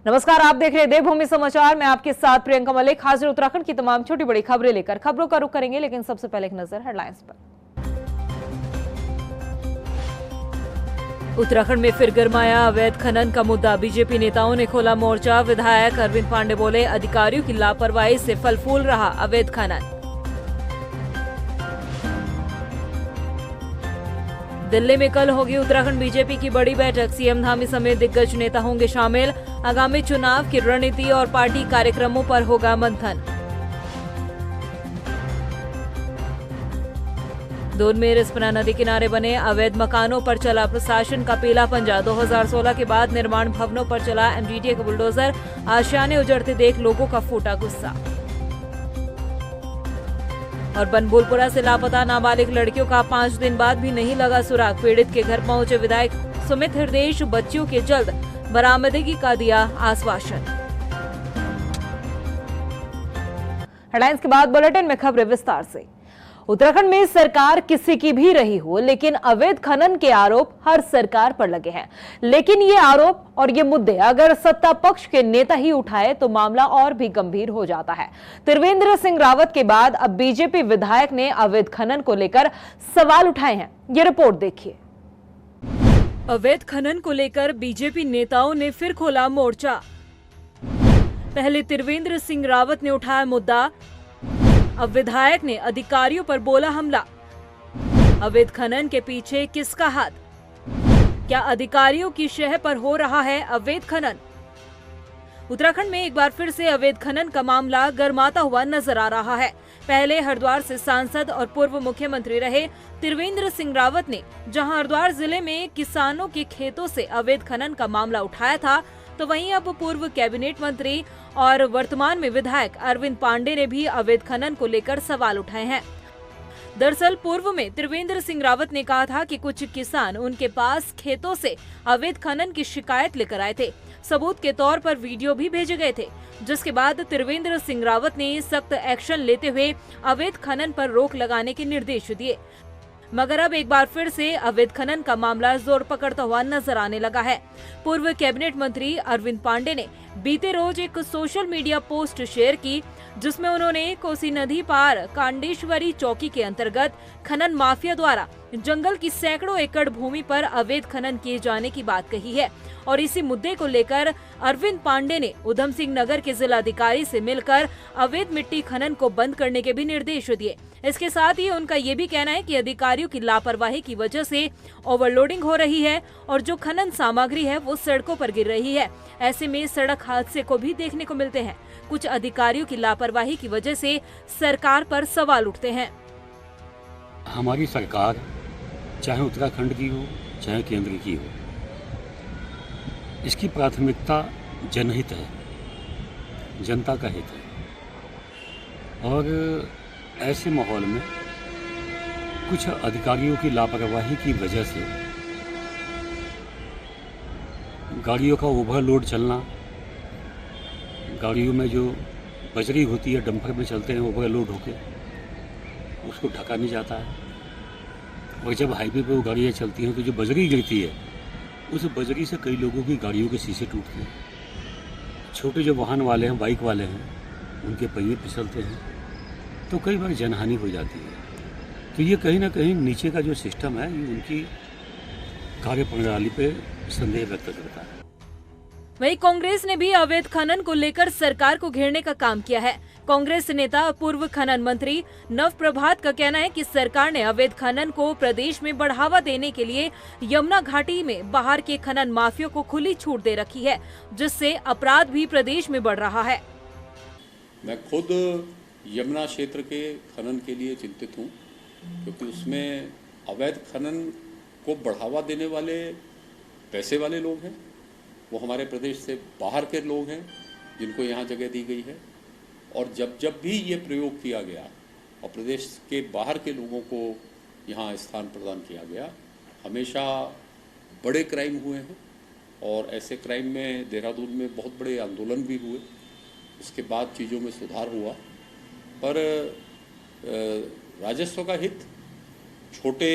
नमस्कार, आप देख रहे हैं देवभूमि समाचार। मैं आपके साथ प्रियंका मलिक हाजिर उत्तराखंड की तमाम छोटी बड़ी खबरें लेकर। खबरों का रुख करेंगे, लेकिन सबसे पहले एक नजर हेडलाइंस पर। उत्तराखंड में फिर गरमाया अवैध खनन का मुद्दा। बीजेपी नेताओं ने खोला मोर्चा। विधायक अरविंद पांडे बोले, अधिकारियों की लापरवाही से फल फूल रहा अवैध खनन। दिल्ली में कल होगी उत्तराखंड बीजेपी की बड़ी बैठक। सीएम धामी समेत दिग्गज नेता होंगे शामिल। आगामी चुनाव की रणनीति और पार्टी कार्यक्रमों पर होगा मंथन। दून में रिस्पना नदी किनारे बने अवैध मकानों पर चला प्रशासन का पीला पंजा। 2016 के बाद निर्माण भवनों पर चला एमजीटीए का बुलडोजर। आशियाने उजड़ते देख लोगों का फूटा गुस्सा। और बनभूलपुरा से लापता नाबालिग लड़कियों का 5 दिन बाद भी नहीं लगा सुराग। पीड़ित के घर पहुंचे विधायक सुमित हृदयेश। बच्चियों के जल्द बरामदगी का दिया आश्वासन। हेडलाइंस के बाद बुलेटिन में खबरें विस्तार से। उत्तराखंड में सरकार किसी की भी रही हो, लेकिन अवैध खनन के आरोप हर सरकार पर लगे हैं। लेकिन ये आरोप और ये मुद्दे अगर सत्ता पक्ष के नेता ही उठाए तो मामला और भी गंभीर हो जाता है। त्रिवेंद्र सिंह रावत के बाद अब बीजेपी विधायक ने अवैध खनन को लेकर सवाल उठाए हैं। ये रिपोर्ट देखिए। अवैध खनन को लेकर बीजेपी नेताओं ने फिर खोला मोर्चा। पहले त्रिवेंद्र सिंह रावत ने उठाया मुद्दा, अब विधायक ने अधिकारियों पर बोला हमला। अवैध खनन के पीछे किसका हाथ? क्या अधिकारियों की शह पर हो रहा है अवैध खनन? उत्तराखंड में एक बार फिर से अवैध खनन का मामला गरमाता हुआ नजर आ रहा है। पहले हरिद्वार से सांसद और पूर्व मुख्यमंत्री रहे त्रिवेंद्र सिंह रावत ने जहां हरिद्वार जिले में किसानों के खेतों से अवैध खनन का मामला उठाया था, तो वहीं अब पूर्व कैबिनेट मंत्री और वर्तमान में विधायक अरविंद पांडे ने भी अवैध खनन को लेकर सवाल उठाए हैं। दरअसल पूर्व में त्रिवेंद्र सिंह रावत ने कहा था कि कुछ किसान उनके पास खेतों से अवैध खनन की शिकायत लेकर आए थे। सबूत के तौर पर वीडियो भी भेजे गए थे, जिसके बाद त्रिवेंद्र सिंह रावत ने सख्त एक्शन लेते हुए अवैध खनन पर रोक लगाने के निर्देश दिए। मगर अब एक बार फिर से अवैध खनन का मामला जोर पकड़ता हुआ नजर आने लगा है। पूर्व कैबिनेट मंत्री अरविंद पांडे ने बीते रोज एक सोशल मीडिया पोस्ट शेयर की, जिसमें उन्होंने कोसी नदी पार कांडेश्वरी चौकी के अंतर्गत खनन माफिया द्वारा जंगल की सैकड़ों एकड़ भूमि पर अवैध खनन किए जाने की बात कही है। और इसी मुद्दे को लेकर अरविंद पांडे ने उधम सिंह नगर के जिलाधिकारी से मिलकर अवैध मिट्टी खनन को बंद करने के भी निर्देश दिए। इसके साथ ही उनका ये भी कहना है कि अधिकारियों की लापरवाही की वजह से ओवरलोडिंग हो रही है और जो खनन सामग्री है वो सड़कों पर गिर रही है। ऐसे में सड़क हादसे को भी देखने को मिलते हैं। कुछ अधिकारियों की लापरवाही की वजह से सरकार पर सवाल उठते हैं। हमारी सरकार चाहे उत्तराखंड की हो चाहे केंद्र की हो, इसकी प्राथमिकता जनहित है, जनता का हित है। और ऐसे माहौल में कुछ अधिकारियों की लापरवाही की वजह से गाड़ियों का ओवरलोड चलना, गाड़ियों में जो बजरी होती है डंपर में चलते हैं ओवरलोड होके, उसको ढका नहीं जाता है। और जब हाईवे पे वो गाड़ियाँ चलती हैं तो जो बजरी गिरती है, उस बजरी से कई लोगों की गाड़ियों के शीशे टूटते हैं। छोटे जो वाहन वाले हैं, बाइक वाले हैं, उनके पहिए फिसलते हैं, तो कई बार जनहानि हो जाती है। तो ये कहीं ना कहीं नीचे का जो सिस्टम है, ये उनकी कार्यप्रणाली पे संदेह व्यक्त करता है। वहीं कांग्रेस ने भी अवैध खनन को लेकर सरकार को घेरने का काम किया है। कांग्रेस नेता पूर्व खनन मंत्री नव प्रभात का कहना है कि सरकार ने अवैध खनन को प्रदेश में बढ़ावा देने के लिए यमुना घाटी में बाहर के खनन माफियों को खुली छूट दे रखी है, जिससे अपराध भी प्रदेश में बढ़ रहा है। मैं खुद यमुना क्षेत्र के खनन के लिए चिंतित हूँ, क्योंकि उसमें अवैध खनन को बढ़ावा देने वाले पैसे वाले लोग हैं। वो हमारे प्रदेश से बाहर के लोग हैं जिनको यहाँ जगह दी गई है। और जब भी ये प्रयोग किया गया और प्रदेश के बाहर के लोगों को यहाँ स्थान प्रदान किया गया, हमेशा बड़े क्राइम हुए हैं। और ऐसे क्राइम में देहरादून में बहुत बड़े आंदोलन भी हुए। इसके बाद चीज़ों में सुधार हुआ, पर राजस्व का हित, छोटे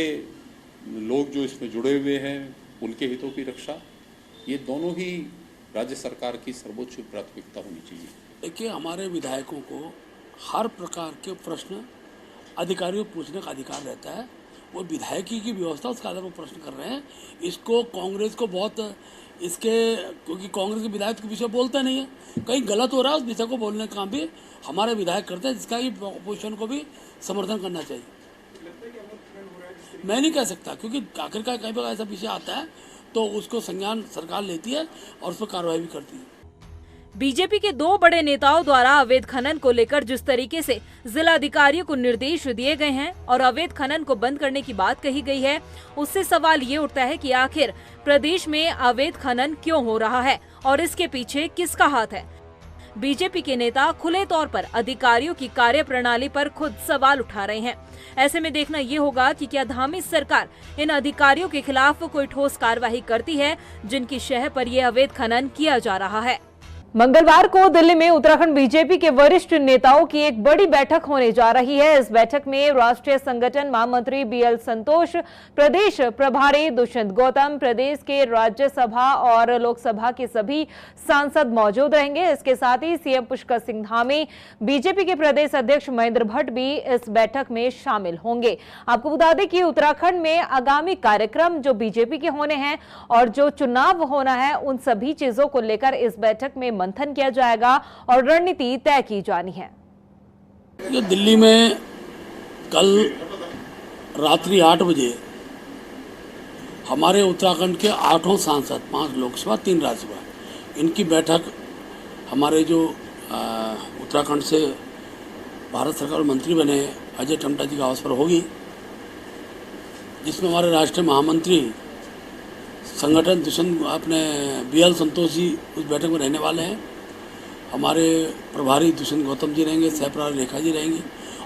लोग जो इसमें जुड़े हुए हैं उनके हितों की रक्षा, ये दोनों ही राज्य सरकार की सर्वोच्च प्राथमिकता होनी चाहिए। देखिए, हमारे विधायकों को हर प्रकार के प्रश्न अधिकारियों को पूछने का अधिकार रहता है। वो विधायकी की व्यवस्था उसके आधार पर प्रश्न कर रहे हैं। इसको कांग्रेस को बहुत क्योंकि कांग्रेस के विधायक के विषय बोलते नहीं है, कहीं गलत हो रहा है उस विषय को बोलने का काम भी हमारे विधायक करते हैं, जिसका कि अपोजिशन को भी समर्थन करना चाहिए। मैं नहीं कह सकता, क्योंकि आखिरकार कहीं पर ऐसा विषय आता है तो उसको संज्ञान सरकार लेती है और उस पर कार्रवाई भी करती है। बीजेपी के दो बड़े नेताओं द्वारा अवैध खनन को लेकर जिस तरीके से जिलाधिकारियों को निर्देश दिए गए हैं और अवैध खनन को बंद करने की बात कही गई है, उससे सवाल ये उठता है कि आखिर प्रदेश में अवैध खनन क्यों हो रहा है और इसके पीछे किसका हाथ है। बीजेपी के नेता खुले तौर पर अधिकारियों की कार्यप्रणाली पर खुद सवाल उठा रहे हैं। ऐसे में देखना ये होगा कि क्या धामी सरकार इन अधिकारियों के खिलाफ कोई ठोस कार्रवाई करती है जिनकी शह पर यह अवैध खनन किया जा रहा है। मंगलवार को दिल्ली में उत्तराखंड बीजेपी के वरिष्ठ नेताओं की एक बड़ी बैठक होने जा रही है। इस बैठक में राष्ट्रीय संगठन महामंत्री बीएल संतोष, प्रदेश प्रभारी दुष्यंत गौतम, प्रदेश के राज्यसभा और लोकसभा के सभी सांसद मौजूद रहेंगे। इसके साथ ही सीएम पुष्कर सिंह धामी, बीजेपी के प्रदेश अध्यक्ष महेंद्र भट्ट भी इस बैठक में शामिल होंगे। आपको बता दें कि उत्तराखंड में आगामी कार्यक्रम जो बीजेपी के होने हैं और जो चुनाव होना है, उन सभी चीजों को लेकर इस बैठक में मंथन किया जाएगा और रणनीति तय की जानी है। जो दिल्ली में कल रात्रि 8 बजे हमारे उत्तराखंड के 8 सांसद, 5 लोकसभा 3 राज्यसभा, इनकी बैठक हमारे जो उत्तराखंड से भारत सरकार मंत्री बने अजय टम्टा जी के आवास पर होगी, जिसमें हमारे राष्ट्रीय महामंत्री संगठन दुष्यंत अपने बीएल संतोष जी उस बैठक में रहने वाले हैं। हमारे प्रभारी दुष्यंत गौतम जी रहेंगे, सह प्रभारी रेखा जी रहेंगी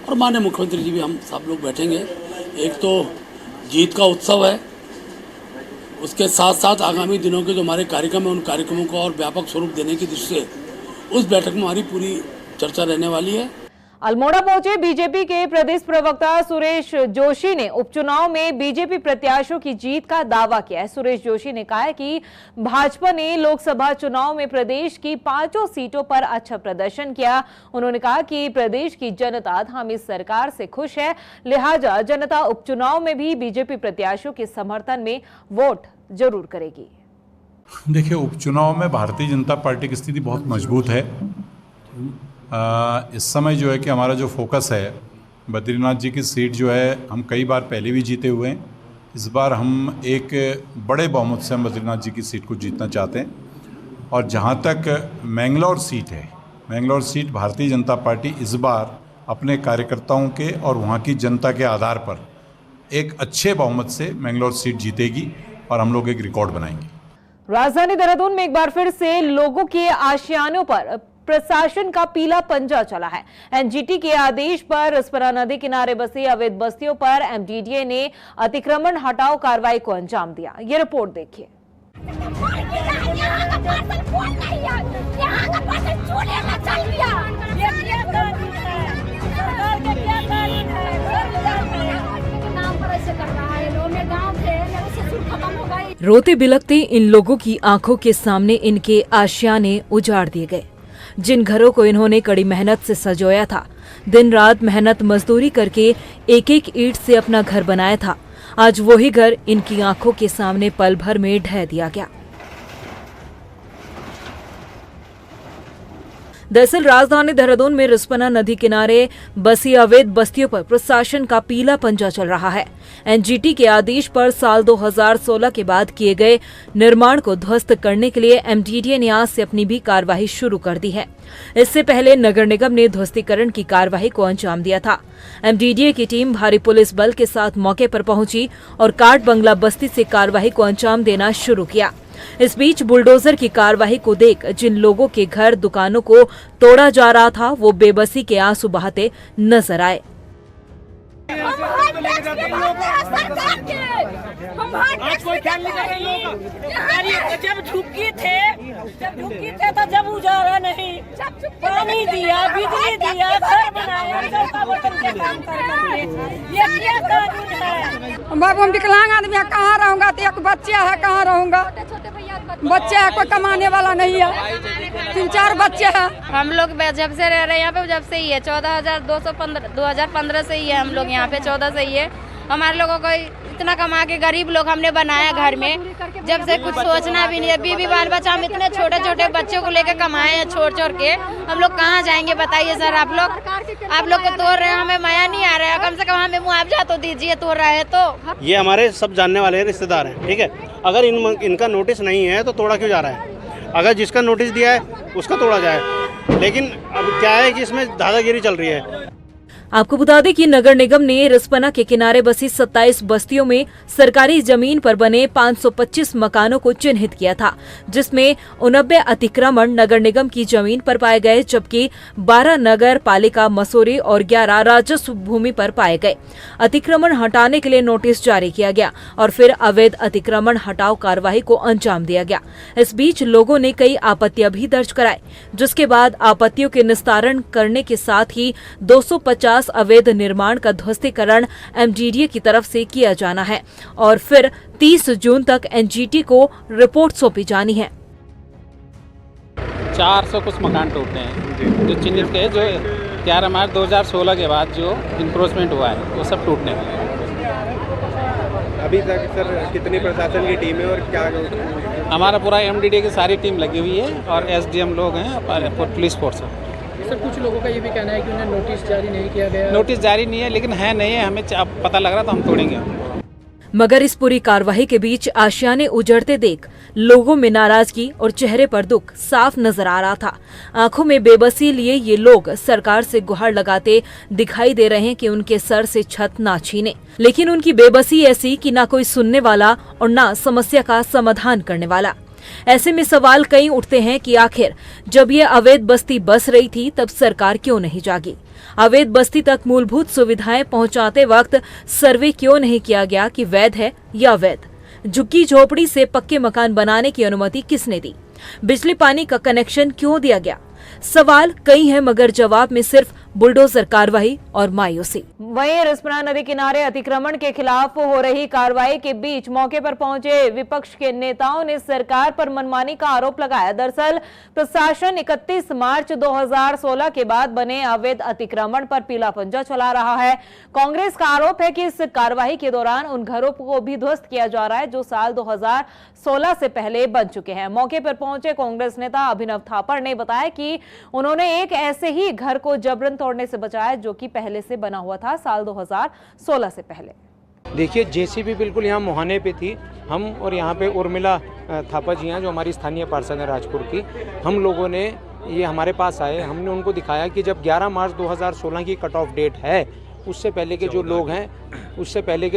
और माननीय मुख्यमंत्री जी भी, हम सब लोग बैठेंगे। एक तो जीत का उत्सव है, उसके साथ साथ आगामी दिनों के जो हमारे कार्यक्रम हैं, उन कार्यक्रमों को और व्यापक स्वरूप देने की दृष्टि से उस बैठक में हमारी पूरी चर्चा रहने वाली है। अल्मोड़ा पहुंचे बीजेपी के प्रदेश प्रवक्ता सुरेश जोशी ने उपचुनाव में बीजेपी प्रत्याशियों की जीत का दावा किया है। सुरेश जोशी ने कहा है कि भाजपा ने लोकसभा चुनाव में प्रदेश की 5 सीटों पर अच्छा प्रदर्शन किया। उन्होंने कहा कि प्रदेश की जनता धामी सरकार से खुश है, लिहाजा जनता उपचुनाव में भी बीजेपी प्रत्याशियों के समर्थन में वोट जरूर करेगी। देखिए, उपचुनाव में भारतीय जनता पार्टी की स्थिति बहुत मजबूत है। इस समय जो है कि हमारा जो फोकस है, बद्रीनाथ जी की सीट जो है हम कई बार पहले भी जीते हुए हैं। इस बार हम एक बड़े बहुमत से हम बद्रीनाथ जी की सीट को जीतना चाहते हैं। और जहाँ तक मैंगलोर सीट है, मैंगलोर सीट भारतीय जनता पार्टी इस बार अपने कार्यकर्ताओं के और वहाँ की जनता के आधार पर एक अच्छे बहुमत से मैंगलोर सीट जीतेगी और हम लोग एक रिकॉर्ड बनाएंगे। राजधानी देहरादून में एक बार फिर से लोगों के आशियानों पर प्रशासन का पीला पंजा चला है। एनजीटी के आदेश पर रिस्पना नदी किनारे बसी अवैध बस्तियों पर एमडीडीए ने अतिक्रमण हटाओ कार्रवाई को अंजाम दिया। ये रिपोर्ट देखिए। रोते बिलखते इन लोगों की आंखों के सामने इनके आशियाने उजाड़ दिए गए। जिन घरों को इन्होंने कड़ी मेहनत से सजोया था, दिन रात मेहनत मजदूरी करके एक एक ईंट से अपना घर बनाया था, आज वही घर इनकी आंखों के सामने पल भर में ढह दिया गया। दरअसल राजधानी देहरादून में रिस्पना नदी किनारे बसी अवैध बस्तियों पर प्रशासन का पीला पंजा चल रहा है। एनजीटी के आदेश पर साल 2016 के बाद किए गए निर्माण को ध्वस्त करने के लिए एमडीडीए ने आज से अपनी भी कार्रवाई शुरू कर दी है। इससे पहले नगर निगम ने ध्वस्तीकरण की कार्रवाई को अंजाम दिया था। एमडीडीए की टीम भारी पुलिस बल के साथ मौके पर पहुंची और काट बंगला बस्ती से कार्रवाई को अंजाम देना शुरू किया। इस बीच बुलडोजर की कार्रवाई को देख जिन लोगों के घर दुकानों को तोड़ा जा रहा था, वो बेबसी के आंसू बहाते नजर आए। जब झुकी थे तो जब उजाला नहीं, पानी दिया, बिजली दिया, घर बनाया, ये क्या कानून है? बाबू, हम विकलांग आदमी है, कहाँ रहूंगा? तो एक बच्चा है, कहाँ रहूंगा? बच्चे हैं, कोई कमाने वाला नहीं है, 3-4 बच्चे हैं। हम लोग जब से रह रहे हैं यहाँ पे, जब से ही है 2015 से ही है, हम लोग यहाँ पे 14 से ही है। हमारे लोगों को इतना कमा के गरीब लोग हमने बनाया घर में, जब से कुछ सोचना भी नहीं है। बीबी बाल बच्चा, हम इतने छोटे छोटे बच्चों को लेकर कमाए हैं छोड़ छोड़ के, हम लोग कहाँ जाएंगे बताइए सर। आप लोग को तोड़ रहे हैं, हमें माया नहीं आ रहा है, कम से कम हमें मुआवजा तो दीजिए, तोड़ रहा है तो। ये हमारे सब जानने वाले रिश्तेदार हैं, ठीक है। अगर इनका नोटिस नहीं है तो तोड़ा क्यों जा रहा है? अगर जिसका नोटिस दिया है उसका तोड़ा जाए। लेकिन अब क्या है कि इसमें दादागिरी चल रही है। आपको बता दें कि नगर निगम ने रिस्पना के किनारे बसी 27 बस्तियों में सरकारी जमीन पर बने 525 मकानों को चिन्हित किया था, जिसमें 89 अतिक्रमण नगर निगम की जमीन पर पाए गए, जबकि 12 नगर पालिका मसूरी और 11 राजस्व भूमि पर पाए गए। अतिक्रमण हटाने के लिए नोटिस जारी किया गया और फिर अवैध अतिक्रमण हटाओ कार्रवाई को अंजाम दिया गया। इस बीच लोगों ने कई आपत्तियां भी दर्ज कराई, जिसके बाद आपत्तियों के निस्तारण करने के साथ ही 250 अवैध निर्माण का ध्वस्तीकरण एमजीडीए की तरफ से किया जाना है और फिर 30 जून तक एनजीटी को रिपोर्ट सौंपी जानी है। 400 कुछ मकान टूटे हैं जो चिन्हित के, जो 11 मार्च 2016 के बाद जो इंक्रोचमेंट हुआ है वो सब टूटने वाले हैं। अभी तक सर कितनी प्रशासन की टीम है और क्या? हमारा पूरा एमडीडीए की सारी टीम लगी हुई है और एसडीएम लोग हैं और पुलिस फोर्स है। सर कुछ लोगों का ये भी कहना है कि उन्हें नोटिस जारी नहीं किया गया। नोटिस जारी नहीं है, लेकिन है नहीं है, हमें पता लग रहा तो हम तोड़ेंगे। मगर इस पूरी कार्रवाई के बीच आशियाने उजड़ते देख लोगों में नाराजगी और चेहरे पर दुख साफ नजर आ रहा था। आंखों में बेबसी लिए ये लोग सरकार से गुहार लगाते दिखाई दे रहे हैं कि उनके सर से छत ना छीने, लेकिन उनकी बेबसी ऐसी कि ना कोई सुनने वाला और ना समस्या का समाधान करने वाला। ऐसे में सवाल कई उठते हैं कि आखिर जब ये अवैध बस्ती बस रही थी तब सरकार क्यों नहीं जागी? अवैध बस्ती तक मूलभूत सुविधाएं पहुंचाते वक्त सर्वे क्यों नहीं किया गया कि वैध है या अवैध? झुग्गी झोपड़ी से पक्के मकान बनाने की अनुमति किसने दी? बिजली पानी का कनेक्शन क्यों दिया गया? सवाल कई हैं, मगर जवाब में सिर्फ बुलडोजर कार्रवाई और मायूसी। वहीं रिस्पना नदी किनारे अतिक्रमण के खिलाफ हो रही कार्रवाई के बीच मौके पर पहुंचे विपक्ष के नेताओं ने सरकार पर मनमानी का आरोप लगाया। दरअसल प्रशासन 31 मार्च 2016 के बाद बने अवैध अतिक्रमण पर पीला पंजा चला रहा है। कांग्रेस का आरोप है कि इस कार्रवाई के दौरान उन घरों को भी ध्वस्त किया जा रहा है जो साल 2016 से पहले बन चुके हैं। मौके पर पहुंचे कांग्रेस नेता अभिनव थापड़ ने बताया कि उन्होंने एक ऐसे ही घर को जबरन तोड़ने से बचाया जो कि पहले से बना हुआ था साल 2016 से पहले। देखिए जेसीबी बिल्कुल यहाँ मुहाने पे थी। हम और यहाँ पे उर्मिला थापा जी हैं जो हमारी स्थानीय पार्षद है राजपुर की। हम लोगों ने ये हमारे पास आए, हमने उनको दिखाया कि जब 11 मार्च 2016 की कट ऑफ डेट है, उससे पहले के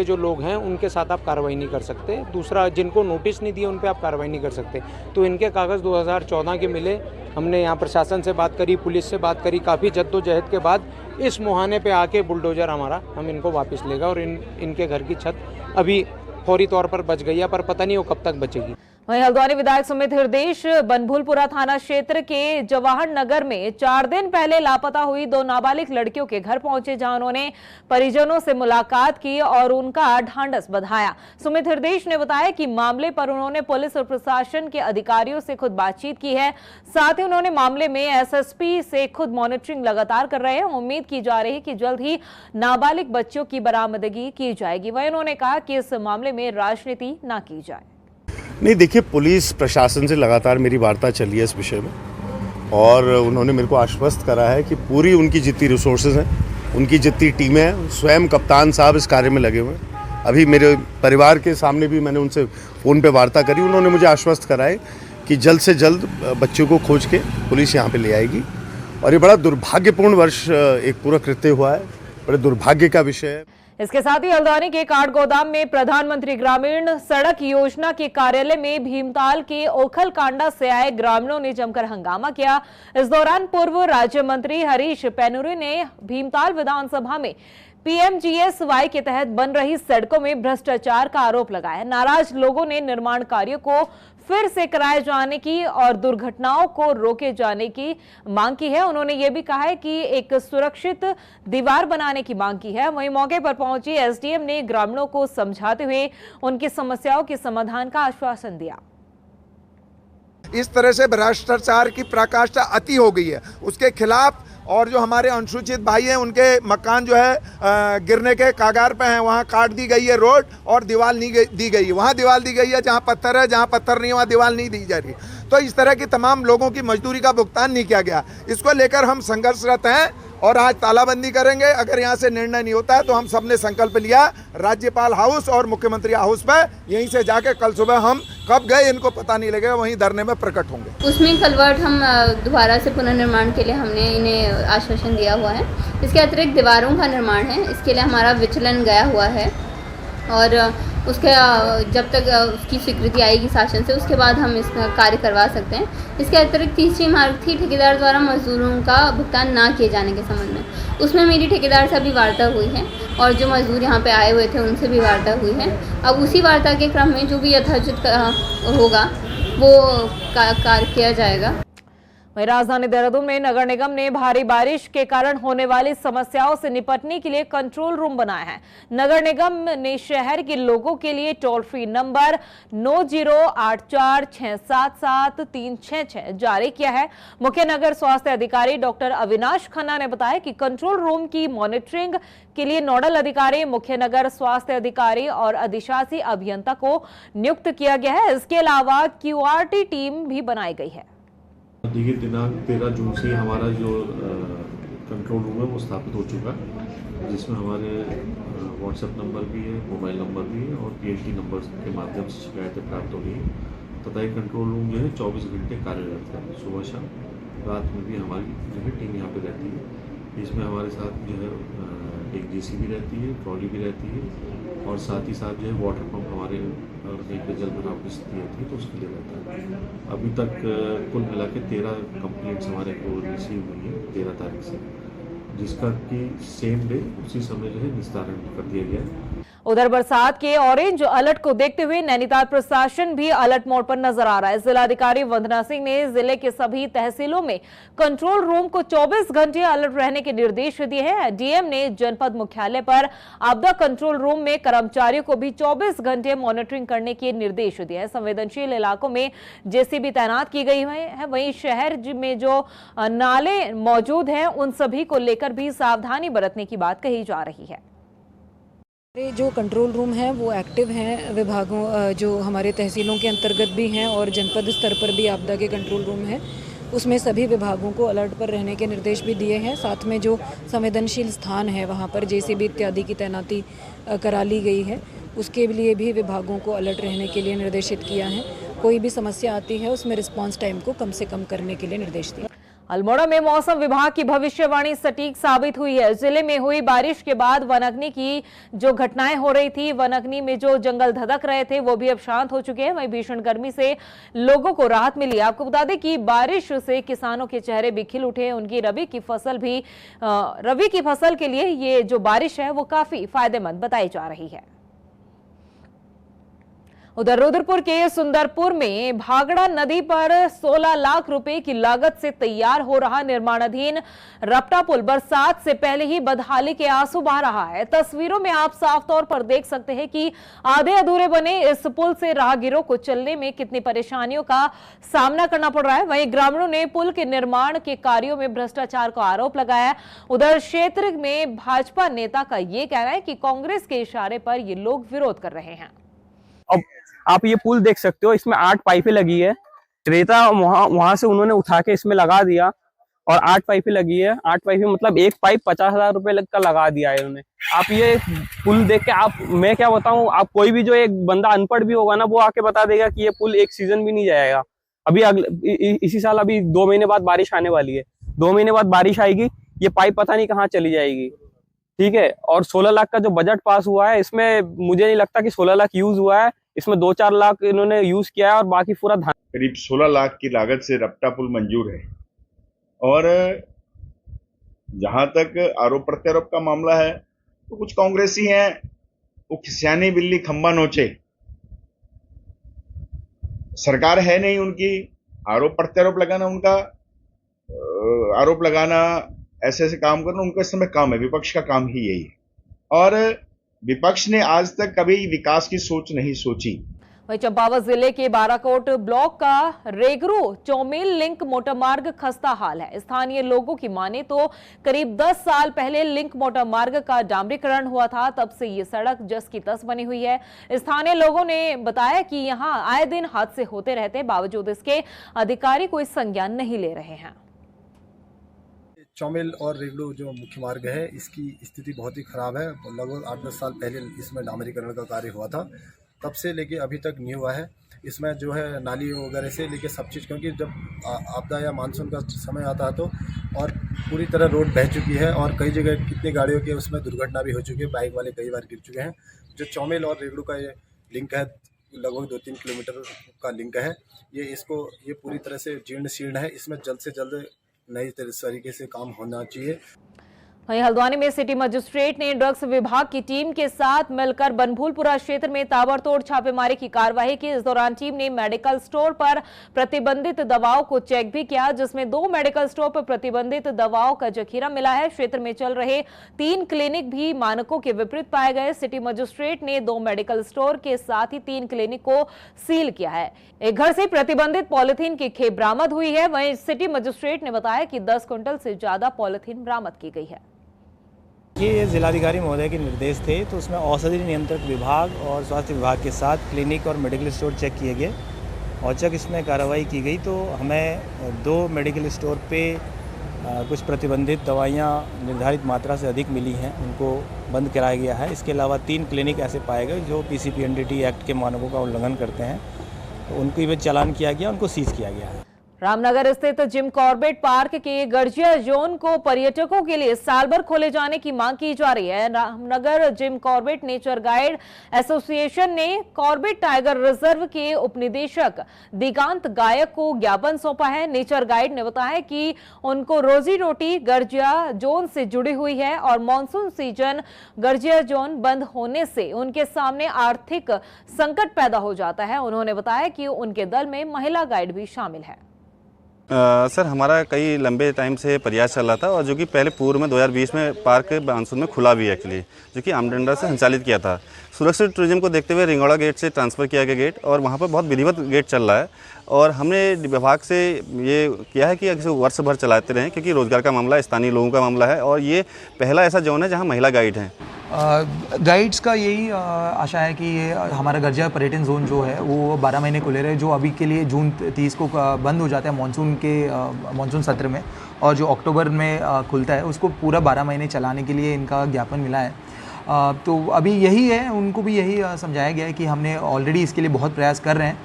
जो लोग हैं उनके साथ आप कार्रवाई नहीं कर सकते। दूसरा, जिनको नोटिस नहीं दिए उन पे आप कार्रवाई नहीं कर सकते। तो इनके कागज़ 2014 के मिले। हमने यहाँ प्रशासन से बात करी, पुलिस से बात करी, काफ़ी जद्दोजहद के बाद इस मुहाने पे आके बुलडोजर हम इनको वापस लेगा और इनके घर की छत अभी फौरी तौर पर बच गई है, पर पता नहीं वो कब तक बचेगी। वहीं हल्द्वानी विधायक सुमित हृदयेश बनभूलपुरा थाना क्षेत्र के जवाहर नगर में 4 दिन पहले लापता हुई 2 नाबालिग लड़कियों के घर पहुंचे, जहां उन्होंने परिजनों से मुलाकात की और उनका ढांढस बंधाया। सुमित हृदयेश ने बताया कि मामले पर उन्होंने पुलिस और प्रशासन के अधिकारियों से खुद बातचीत की है। साथ ही उन्होंने मामले में एसएसपी से खुद मॉनिटरिंग लगातार कर रहे हैं। उम्मीद की जा रही है कि जल्द ही नाबालिग बच्चों की बरामदगी की जाएगी। वहीं उन्होंने कहा कि इस मामले में राजनीति न की जाए। नहीं, देखिए, पुलिस प्रशासन से लगातार मेरी वार्ता चली है इस विषय में और उन्होंने मेरे को आश्वस्त करा है कि पूरी उनकी जितनी रिसोर्सेज हैं, उनकी जितनी टीमें हैं, स्वयं कप्तान साहब इस कार्य में लगे हुए हैं। अभी मेरे परिवार के सामने भी मैंने उनसे फ़ोन पे वार्ता करी। उन्होंने मुझे आश्वस्त करा है कि जल्द से जल्द बच्चों को खोज के पुलिस यहाँ पर ले आएगी। और ये बड़ा दुर्भाग्यपूर्ण वर्ष एक पूरा कृत्य हुआ है, बड़े दुर्भाग्य का विषय है। इसके साथ ही हल्द्वानी के काठ गोदाम में प्रधानमंत्री ग्रामीण सड़क योजना के कार्यालय में भीमताल के ओखल कांडा से आए ग्रामीणों ने जमकर हंगामा किया। इस दौरान पूर्व राज्य मंत्री हरीश पैनुरे ने भीमताल विधानसभा में पीएमजीएसवाई के तहत बन रही सड़कों में भ्रष्टाचार का आरोप लगाया। नाराज लोगों ने निर्माण कार्यों को फिर से कराए जाने की और दुर्घटनाओं को रोके जाने की मांग की है। उन्होंने ये भी कहा है कि एक सुरक्षित दीवार बनाने की मांग की है। वहीं मौके पर पहुंची एसडीएम ने ग्रामीणों को समझाते हुए उनकी समस्याओं के समाधान का आश्वासन दिया। इस तरह से भ्रष्टाचार की पराकाष्ठा अति हो गई है, उसके खिलाफ। और जो हमारे अनुसूचित भाई हैं उनके मकान जो है गिरने के कागार पे हैं, वहाँ काट दी गई है रोड और दीवार नहीं दी गई है, वहाँ दीवार दी गई है जहाँ पत्थर है, जहाँ पत्थर नहीं है वहाँ दीवार नहीं दी जा रही। तो इस तरह की तमाम लोगों की मजदूरी का भुगतान नहीं किया गया। इसको लेकर हम संघर्षरत हैं और आज तालाबंदी करेंगे। अगर यहाँ से निर्णय नहीं होता है तो हम सबने संकल्प लिया राज्यपाल हाउस और मुख्यमंत्री हाउस पर, यहीं से जाके कल सुबह हम कब गए इनको पता नहीं लगेगा, वहीं धरने में प्रकट होंगे। उसमें कलवर्ट हम दोबारा से पुनर्निर्माण के लिए हमने इन्हें आश्वासन दिया हुआ है। इसके अतिरिक्त दीवारों का निर्माण है, इसके लिए हमारा विचलन गया हुआ है और उसके जब तक उसकी स्वीकृति आएगी शासन से उसके बाद हम इसका कार्य करवा सकते हैं। इसके अतिरिक्त तीसरी मांग थी ठेकेदार द्वारा मजदूरों का भुगतान ना किए जाने के संबंध में। उसमें मेरी ठेकेदार से भी वार्ता हुई है और जो मजदूर यहाँ पे आए हुए थे उनसे भी वार्ता हुई है। अब उसी वार्ता के क्रम में जो भी यथोचित होगा वो कार्य किया जाएगा। वहीं राजधानी देहरादून में नगर निगम ने भारी बारिश के कारण होने वाली समस्याओं से निपटने के लिए कंट्रोल रूम बनाया है। नगर निगम ने शहर के लोगों के लिए टोल फ्री नंबर 9084677366 जारी किया है। मुख्य नगर स्वास्थ्य अधिकारी डॉक्टर अविनाश खन्ना ने बताया कि कंट्रोल रूम की मॉनिटरिंग के लिए नोडल अधिकारी, मुख्य नगर स्वास्थ्य अधिकारी और अधिशासी अभियंता को नियुक्त किया गया है। इसके अलावा QRT टीम भी बनाई गई है। देखिए दिनांक 13 जून से हमारा जो कंट्रोल रूम है वो स्थापित हो चुका है, जिसमें हमारे व्हाट्सएप नंबर भी है, मोबाइल नंबर भी है और PHD नंबर के माध्यम से शिकायतें प्राप्त हो रही है तथा ये कंट्रोल रूम जो है 24 घंटे कार्यरत है। सुबह शाम रात में भी हमारी जो है टीम यहाँ पे रहती है। इसमें हमारे साथ जो है एक JCB रहती है, ट्रॉली भी रहती है और साथ ही साथ जो है वाटर पंप हमारे और कहीं पर जल भराव की स्थिति होती है तो उसके लिए रहता है। अभी तक कुल मिला के 13 कंप्लेंट्स हमारे को रिसीव हुई है 13 तारीख से, जिसका कि सेम डे उसी समय जो है निस्तारण कर दिया गया है। उधर बरसात के ऑरेंज अलर्ट को देखते हुए नैनीताल प्रशासन भी अलर्ट मोड पर नजर आ रहा है। जिलाधिकारी वंदना सिंह ने जिले के सभी तहसीलों में कंट्रोल रूम को 24 घंटे अलर्ट रहने के निर्देश दिए हैं। डीएम ने जनपद मुख्यालय पर आपदा कंट्रोल रूम में कर्मचारियों को भी 24 घंटे मॉनिटरिंग करने के निर्देश दिए हैं। संवेदनशील इलाकों में JCB तैनात की गई है। वहीं शहर में जो नाले मौजूद हैं उन सभी को लेकर भी सावधानी बरतने की बात कही जा रही है। जो कंट्रोल रूम हैं वो एक्टिव हैं, विभागों जो हमारे तहसीलों के अंतर्गत भी हैं और जनपद स्तर पर भी आपदा के कंट्रोल रूम हैं, उसमें सभी विभागों को अलर्ट पर रहने के निर्देश भी दिए हैं। साथ में जो संवेदनशील स्थान है वहाँ पर JCB इत्यादि की तैनाती करा ली गई है, उसके लिए भी विभागों को अलर्ट रहने के लिए निर्देशित किया है। कोई भी समस्या आती है उसमें रिस्पॉन्स टाइम को कम से कम करने के लिए निर्देश दिया। अल्मोड़ा में मौसम विभाग की भविष्यवाणी सटीक साबित हुई है। जिले में हुई बारिश के बाद वनाग्नि की जो घटनाएं हो रही थी, वनाग्नि में जो जंगल धधक रहे थे वो भी अब शांत हो चुके हैं। वहीं भीषण गर्मी से लोगों को राहत मिली। आपको बता दें कि बारिश से किसानों के चेहरे भी खिल उठे। उनकी रबी की फसल के लिए ये जो बारिश है वो काफी फायदेमंद बताई जा रही है। उधर रुद्रपुर के सुंदरपुर में भागड़ा नदी पर 16 लाख रुपए की लागत से तैयार हो रहा निर्माणाधीन रपटा पुल बरसात से पहले ही बदहाली के आंसू बहा रहा है। तस्वीरों में आप साफ तौर पर देख सकते हैं कि आधे अधूरे बने इस पुल से राहगीरों को चलने में कितनी परेशानियों का सामना करना पड़ रहा है। वहीं ग्रामीणों ने पुल के निर्माण के कार्यों में भ्रष्टाचार का आरोप लगाया। उधर क्षेत्र में भाजपा नेता का ये कहना है कि कांग्रेस के इशारे पर ये लोग विरोध कर रहे हैं। अब आप ये पुल देख सकते हो, इसमें 8 पाइपें लगी है। रेता वहां से उन्होंने उठा के इसमें लगा दिया और 8 पाइपें लगी है। 8 पाइपें मतलब एक पाइप 50,000 रुपए का लगा दिया है उन्होंने। आप ये पुल देख के मैं क्या बताऊं, आप कोई भी जो एक बंदा अनपढ़ भी होगा ना वो आके बता देगा कि ये पुल एक सीजन भी नहीं जाएगा। अभी इसी साल अभी 2 महीने बाद बारिश आने वाली है। 2 महीने बाद बारिश आएगी, ये पाइप पता नहीं कहाँ चली जाएगी। ठीक है, और 16 लाख का जो बजट पास हुआ है इसमें मुझे नहीं लगता कि 16 लाख यूज हुआ है। इसमें 2-4 लाख इन्होंने यूज किया है और बाकी पूरा धान। करीब 16 लाख की लागत से रपटा पुल मंजूर है। और जहां तक आरोप प्रत्यारोप का मामला है तो कुछ कांग्रेसी हैं, वो खिसियानी बिल्ली खंबा नोचे। सरकार है नहीं उनकी, आरोप प्रत्यारोप लगाना उनका, आरोप लगाना, ऐसे ऐसे काम करना उनका इस समय काम है। विपक्ष का काम ही यही है और विपक्ष ने आज तक कभी विकास की सोच नहीं सोची। वहीं चंपावत जिले के बाराकोट ब्लॉक का रेगरू चौमेल लिंक मोटरमार्ग खस्ता हाल है। स्थानीय लोगों की माने तो करीब 10 साल पहले लिंक मोटरमार्ग का डामरीकरण हुआ था, तब से ये सड़क जस की तस बनी हुई है। स्थानीय लोगों ने बताया कि यहां आए दिन हादसे होते रहते हैं, बावजूद इसके अधिकारी कोई संज्ञान नहीं ले रहे हैं। चौमेल और रेगड़ू जो मुख्य मार्ग है, इसकी स्थिति बहुत ही खराब है। लगभग 8-10 साल पहले इसमें डामरीकरण का कार्य हुआ था, तब से लेके अभी तक नहीं हुआ है। इसमें जो है नाली वगैरह से लेके सब चीज़, क्योंकि जब आपदा या मानसून का समय आता है तो और पूरी तरह रोड बह चुकी है और कई जगह कितनी गाड़ियों की उसमें दुर्घटना भी हो चुकी है, बाइक वाले कई बार गिर चुके हैं। जो चौमेल और रेगड़ू का ये लिंक है, लगभग 2-3 किलोमीटर का लिंक है, ये पूरी तरह से जीर्ण शीर्ण है। इसमें जल्द से जल्द नई तरीके से काम होना चाहिए। वहीं हल्द्वानी में सिटी मजिस्ट्रेट ने ड्रग्स विभाग की टीम के साथ मिलकर बनभूलपुरा क्षेत्र में ताबड़तोड़ छापेमारी की कार्रवाई की। इस दौरान टीम ने मेडिकल स्टोर पर प्रतिबंधित दवाओं को चेक भी किया, जिसमें 2 मेडिकल स्टोर पर प्रतिबंधित दवाओं का जखीरा मिला है। क्षेत्र में चल रहे 3 क्लिनिक भी मानकों के विपरीत पाए गए। सिटी मजिस्ट्रेट ने 2 मेडिकल स्टोर के साथ ही 3 क्लिनिक को सील किया है। एक घर से प्रतिबंधित पॉलिथीन की खेप बरामद हुई है। वहीं सिटी मजिस्ट्रेट ने बताया कि 10 क्विंटल से ज्यादा पॉलिथीन बरामद की गई है। ये जिलाधिकारी महोदय के निर्देश थे, तो उसमें औषधि नियंत्रक विभाग और स्वास्थ्य विभाग के साथ क्लिनिक और मेडिकल स्टोर चेक किए गए और जब इसमें कार्रवाई की गई तो हमें 2 मेडिकल स्टोर पे कुछ प्रतिबंधित दवाइयाँ निर्धारित मात्रा से अधिक मिली हैं, उनको बंद कराया गया है। इसके अलावा 3 क्लिनिक ऐसे पाए गए जो PCPNDT एक्ट के मानकों का उल्लंघन करते हैं, तो उनको भी चालान किया गया, उनको सीज किया गया है। रामनगर स्थित जिम कॉर्बेट पार्क के गर्जिया जोन को पर्यटकों के लिए साल भर खोले जाने की मांग की जा रही है। Ramnagar Jim Corbett nature guide association ने कॉर्बेट टाइगर रिजर्व के उपनिदेशक दिगांत गायक को ज्ञापन सौंपा है। नेचर गाइड ने बताया कि उनको रोजी रोटी गर्जिया जोन से जुड़ी हुई है और मानसून सीजन गर्जिया जोन बंद होने से उनके सामने आर्थिक संकट पैदा हो जाता है। उन्होंने बताया कि उनके दल में महिला गाइड भी शामिल है। सर, हमारा कई लंबे टाइम से प्रयास चल रहा था और जो कि पहले पूर्व में 2020 में पार्क मानसून में खुला भी एक्चुअली, जो कि आमडंडा से संचालित किया था। सुरक्षित टूरिज्म को देखते हुए रिंगौड़ा गेट से ट्रांसफ़र किया गया गेट और वहाँ पर बहुत विधिवत गेट चल रहा है और हमने विभाग से ये किया है कि इसे वर्ष भर चलाते रहें, क्योंकि रोज़गार का मामला, स्थानीय लोगों का मामला है और ये पहला ऐसा जोन है जहाँ महिला गाइड हैं। गाइड्स का यही आशा है कि ये हमारा गर्जिया पर्यटन जोन जो है वो 12 महीने खुले रहे, जो अभी के लिए जून 30 को बंद हो जाता है मानसून सत्र में, और जो अक्टूबर में खुलता है उसको पूरा 12 महीने चलाने के लिए इनका ज्ञापन मिला है। तो अभी यही है, उनको भी यही समझाया गया है कि हमने ऑलरेडी इसके लिए बहुत प्रयास कर रहे हैं,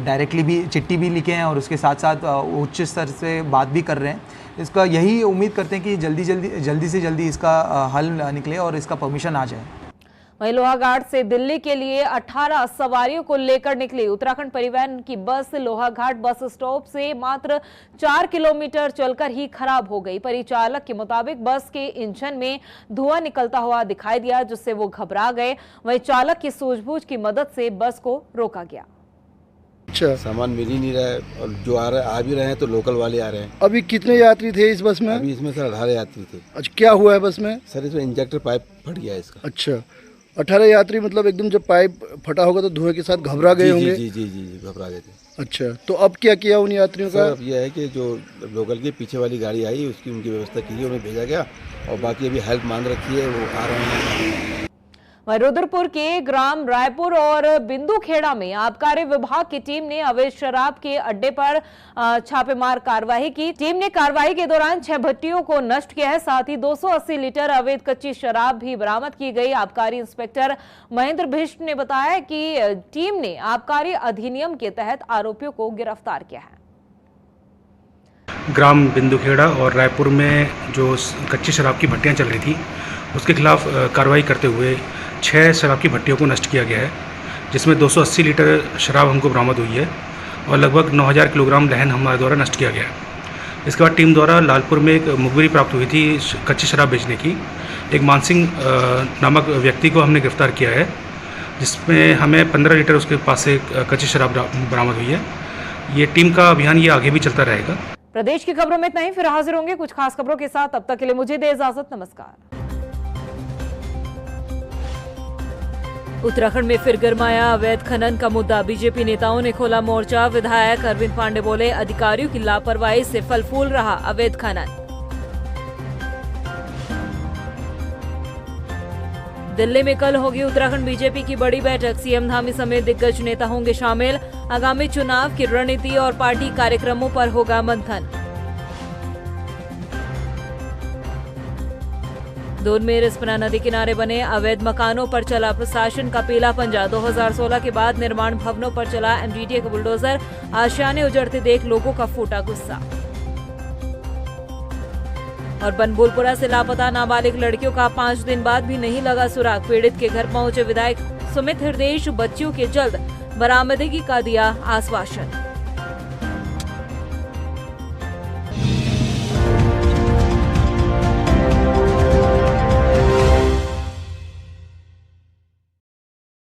डायरेक्टली भी चिट्ठी भी लिखे हैं और उसके साथ साथ उच्च स्तर से बात भी कर रहे हैं। इसका यही उम्मीद करते हैं कि जल्दी से जल्दी इसका हल निकले और इसका परमिशन आ जाए। वहीं लोहाघाट से दिल्ली के लिए 18 सवारियों को लेकर निकली उत्तराखंड परिवहन की बस लोहाघाट बस स्टॉप से मात्र 4 किलोमीटर चलकर ही खराब हो गई। परिचालक के मुताबिक बस के इंजन में धुआं निकलता हुआ दिखाई दिया, जिससे वो घबरा गए। वहीं चालक की सूझबूझ की मदद से बस को रोका गया। अच्छा, सामान मिल ही नहीं रहा है और जो आ भी रहे हैं तो लोकल वाले आ रहे हैं। अभी कितने यात्री थे इस बस में? अभी इसमें सर 18 यात्री थे। अच्छा, क्या हुआ है बस में? सर इसमें इंजेक्टर पाइप फट गया है इसका। अच्छा, 18 यात्री, मतलब एकदम जब पाइप फटा होगा तो धुएं के साथ घबरा गए होंगे। जी घबरा गए थे। अच्छा, तो अब क्या किया उन यात्रियों का? अब यह है कि जो लोकल के पीछे वाली गाड़ी आई उनकी व्यवस्था की है, उन्हें भेजा गया और बाकी अभी हेल्प मांग रखी है, वो आ रहे हैं। वहीं रुद्रपुर के ग्राम रायपुर और बिंदुखेड़ा में आबकारी विभाग की टीम ने अवैध शराब के अड्डे पर छापेमार कार्रवाई की। टीम ने कार्रवाई के दौरान 6 भट्टियों को नष्ट किया है, साथ ही 280 लीटर अवैध कच्ची शराब भी बरामद की गई। आबकारी इंस्पेक्टर महेंद्र भिष्ट ने बताया कि टीम ने आबकारी अधिनियम के तहत आरोपियों को गिरफ्तार किया है। ग्राम बिंदुखेड़ा और रायपुर में जो कच्ची शराब की भट्टियां चल रही थी उसके खिलाफ कार्रवाई करते हुए 6 शराब की भट्टियों को नष्ट किया गया है, जिसमें 280 लीटर शराब हमको बरामद हुई है और लगभग 9000 किलोग्राम लहन हमारे द्वारा नष्ट किया गया है। इसके बाद टीम द्वारा लालपुर में एक मुखबिरी प्राप्त हुई थी कच्ची शराब बेचने की। एक मानसिंह नामक व्यक्ति को हमने गिरफ्तार किया है, जिसमें हमें 15 लीटर उसके पास से कच्ची शराब बरामद हुई है। ये टीम का अभियान ये आगे भी चलता रहेगा। प्रदेश की खबरों में इतना ही, फिर हाजिर होंगे कुछ खास खबरों के साथ। तब तक के लिए मुझे दे इजाजत, नमस्कार। उत्तराखंड में फिर गरमाया अवैध खनन का मुद्दा। बीजेपी नेताओं ने खोला मोर्चा। विधायक अरविंद पांडे बोले, अधिकारियों की लापरवाही से फल फूल रहा अवैध खनन। दिल्ली में कल होगी उत्तराखंड बीजेपी की बड़ी बैठक। सीएम धामी समेत दिग्गज नेता होंगे शामिल। आगामी चुनाव की रणनीति और पार्टी कार्यक्रमों पर होगा मंथन। दून में रिस्पना नदी किनारे बने अवैध मकानों पर चला प्रशासन का पीला पंजा। 2016 के बाद निर्माण भवनों पर चला एमडीडीए का बुलडोजर। आशियाने उजड़ते देख लोगों का फूटा गुस्सा। और बनभूलपुरा से लापता नाबालिग लड़कियों का 5 दिन बाद भी नहीं लगा सुराग। पीड़ित के घर पहुंचे विधायक सुमित हृदयेश। बच्चियों के जल्द बरामदगी का दिया आश्वासन।